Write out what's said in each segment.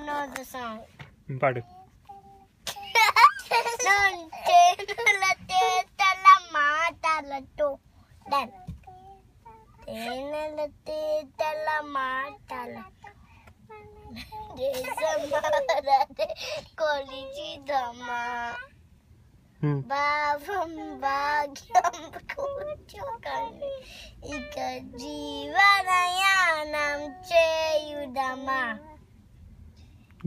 know the song. పాడు. తేనెల మాటలతో డన్. తేనెల తేటల మాటలతో దేశమారదే కొలిచిదమా. భావం భాగ్యం కూర్చుకొని ఇక జీవనయానం చేయుదమా.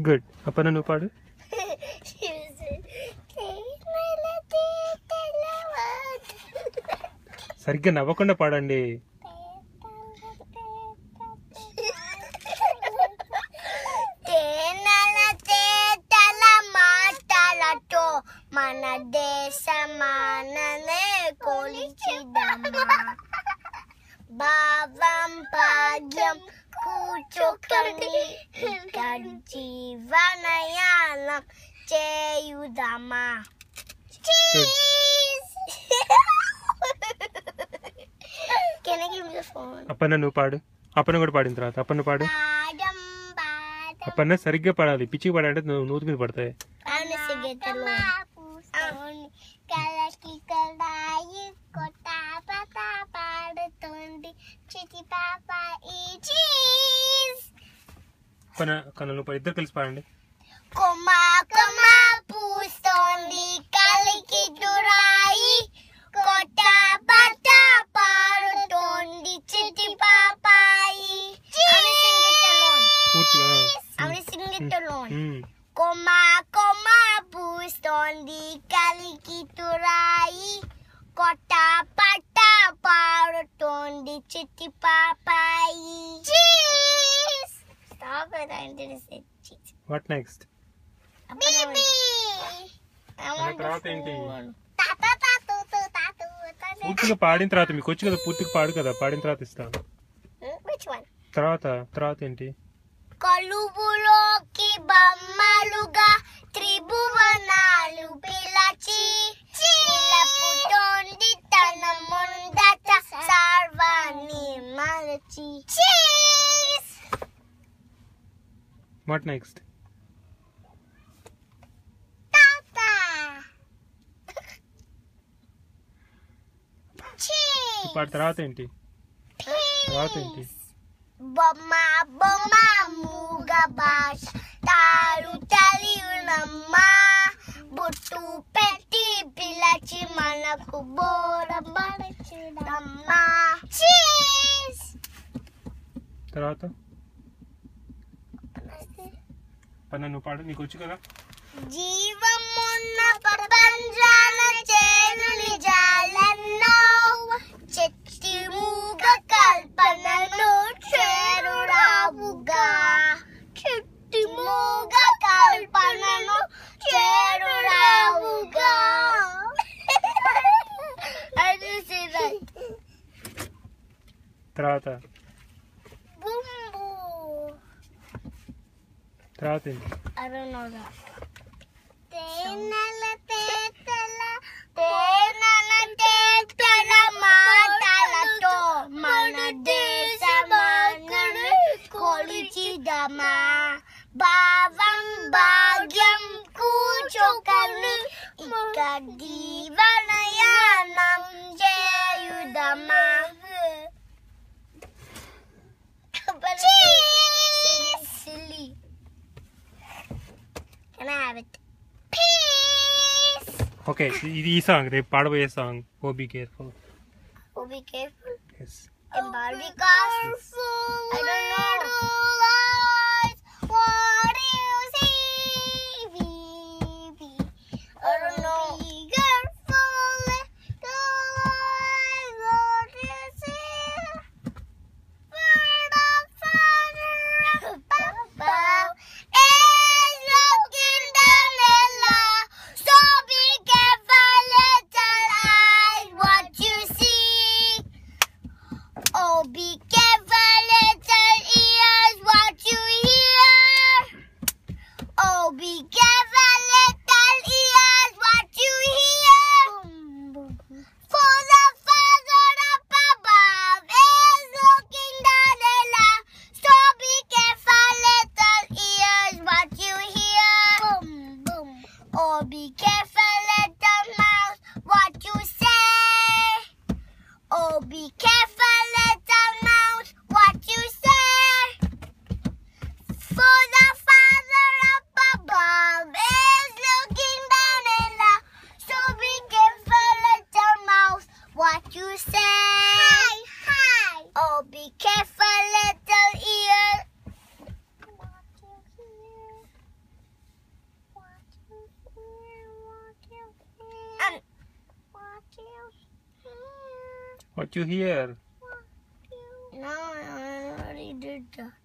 గుడ్. అప్పన్న నువ్వు పాడు. సరిగ్గా నవ్వకుండా పాడండి. తేనెల తేటల మాటలతో మన దేశమాననే కొలిచిదమా. భావం భాగ్యం కూర్చుకొని ఇక జీవనయానం చేయుదమా. అప్పన్న నువ్వు పాడు. అప్పన్న కూడా పాడిన తర్వాత అప్పన్న పాడు. అప్పన్న సరిగ్గా పాడాలి. పిచ్చికి పాడంటే నువ్వు నూతి మీద పడతాయి. అప్పన్న నువ్వు ఇద్దరు కలిసి పాడండి. కొమ్మా కొమ్మా పూస్తోంది కలికి దురాయి కొట్ట పట్ట పాడుతోంది చిట్టి పాపాయి. కొమ్మా కొమ్మా పూస్తోంది కలికి తురాయి కొట్ట పట్ట పాడుతోంది చిట్టి పాపాయి. Stop it, I didn't say cheese. What next? Baby. I want to పూర్తిగా పాడిన తర్వాత మీకు వచ్చి కదా, పూర్తిగా పాడు కదా, పాడిన తర్వాత ఇస్తాను. Which one? తర్వాత ఏంటి? కలుబులోకి బొమ్మలుగా త్రిభువనాలు పిలచి నిలపుతోంది తన ముందట సర్వాన్ని మరచి. What next? తర్వాత ఏంటి? బొమ్మ బొమ్మ మూగ భాష తారు తెలియనమ్మ బొట్టు పెట్టి పిలచి మనకు బోరబడమ్మా. తర్వాత పన్న నువ్వు పాడు, నీకు వచ్చు కదా. జీవమున్న ప్రపంచాన చేను నిజాలెన్నో చెట్టి మూగ కల్పనను చేరురావుగా. చెట్టి మూగ కల్పనను చేరురావుగా. తర్వాత ఏంటి? I don't know that. తేనెల మాటలతో మన దేశమానను కొలిచిదమా. భావం భాగ్యం కూర్చుకొని ఇక జీవనయానం చేయుదమా. Silly. Can I have it? Peace. Okay, ఇది ఈ సాంగ్ రేపు పాడబోయే song. Oh be careful. Oh be careful. Yes. And be careful. I don't know. What do you see? Baby. I don't know. Be careful. What do you see? Bird of father. Papa. Oh, be careful, little ear. what you say. Hi, hi. Oh, be careful, little ear. What you hear? What you hear? What you hear? What you hear? What you hear? No, I already did that.